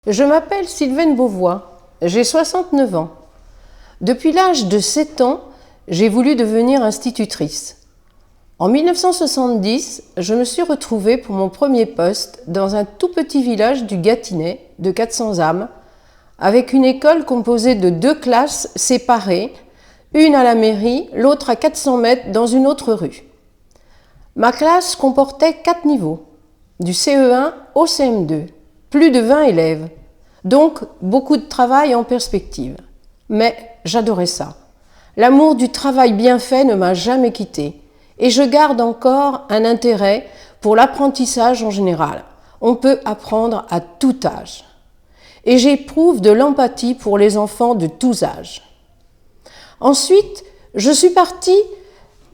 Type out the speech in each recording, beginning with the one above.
Je m'appelle Sylvaine Beauvois, j'ai 69 ans. Depuis l'âge de 7 ans, j'ai voulu devenir institutrice. En 1970, je me suis retrouvée pour mon premier poste dans un tout petit village du Gâtinais de 400 âmes, avec une école composée de 2 classes séparées, une à la mairie, l'autre à 400 mètres dans une autre rue. Ma classe comportait 4 niveaux, du CE1 au CM2. Plus de 20 élèves, donc beaucoup de travail en perspective. Mais j'adorais ça. L'amour du travail bien fait ne m'a jamais quittée et je garde encore un intérêt pour l'apprentissage en général. On peut apprendre à tout âge. Et j'éprouve de l'empathie pour les enfants de tous âges. Ensuite, je suis partie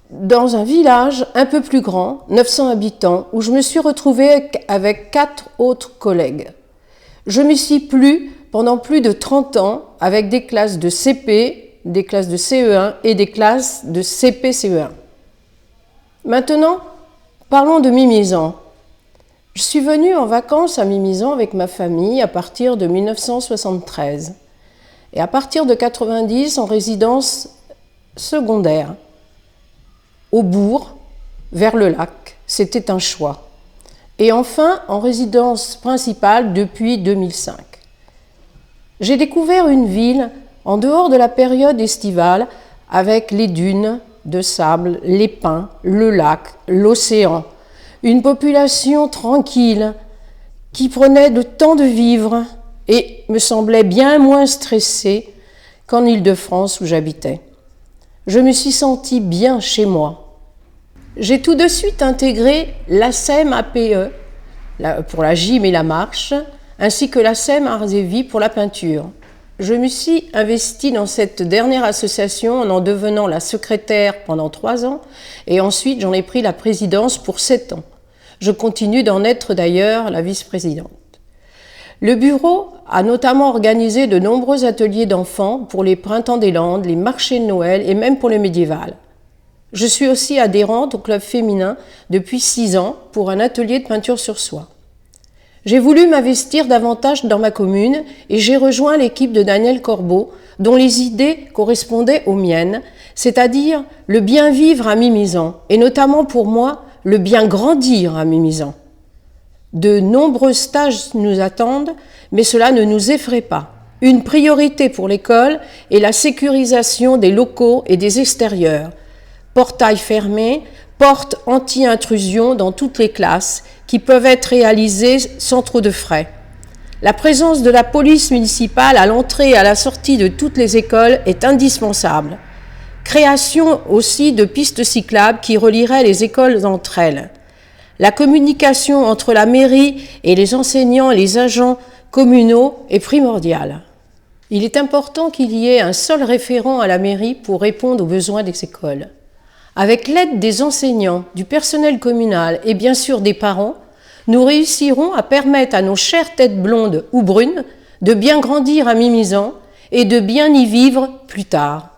dans un village un peu plus grand, 900 habitants, où je me suis retrouvée avec 4 autres collègues. Je m'y suis plu pendant plus de 30 ans avec des classes de CP, des classes de CE1 et des classes de CP-CE1. Maintenant, parlons de Mimizan. Je suis venue en vacances à Mimizan avec ma famille à partir de 1973 et à partir de 90 en résidence secondaire. Au bourg, vers le lac, c'était un choix. Et enfin, en résidence principale depuis 2005. J'ai découvert une ville en dehors de la période estivale avec les dunes de sable, les pins, le lac, l'océan. Une population tranquille qui prenait le temps de vivre et me semblait bien moins stressée qu'en Île-de-France où j'habitais. Je me suis sentie bien chez moi. J'ai tout de suite intégré l'ASEM APE pour la gym et la marche, ainsi que l'ASEM Arts et Vie pour la peinture. Je me suis investie dans cette dernière association en devenant la secrétaire pendant 3 ans et ensuite j'en ai pris la présidence pour 7 ans. Je continue d'en être d'ailleurs la vice-présidente. Le bureau a notamment organisé de nombreux ateliers d'enfants pour les Printemps des Landes, les marchés de Noël et même pour le médiéval. Je suis aussi adhérente au club féminin depuis 6 ans pour un atelier de peinture sur soie. J'ai voulu m'investir davantage dans ma commune et j'ai rejoint l'équipe de Daniel Corbeau dont les idées correspondaient aux miennes, c'est-à-dire le bien vivre à Mimizan et notamment pour moi le bien grandir à Mimizan. De nombreux stages nous attendent, mais cela ne nous effraie pas. Une priorité pour l'école est la sécurisation des locaux et des extérieurs. Portail fermé, portes anti-intrusion dans toutes les classes qui peuvent être réalisées sans trop de frais. La présence de la police municipale à l'entrée et à la sortie de toutes les écoles est indispensable. Création aussi de pistes cyclables qui relieraient les écoles entre elles. La communication entre la mairie et les enseignants et les agents communaux est primordiale. Il est important qu'il y ait un seul référent à la mairie pour répondre aux besoins des écoles. Avec l'aide des enseignants, du personnel communal et bien sûr des parents, nous réussirons à permettre à nos chères têtes blondes ou brunes de bien grandir à Mimizan et de bien y vivre plus tard.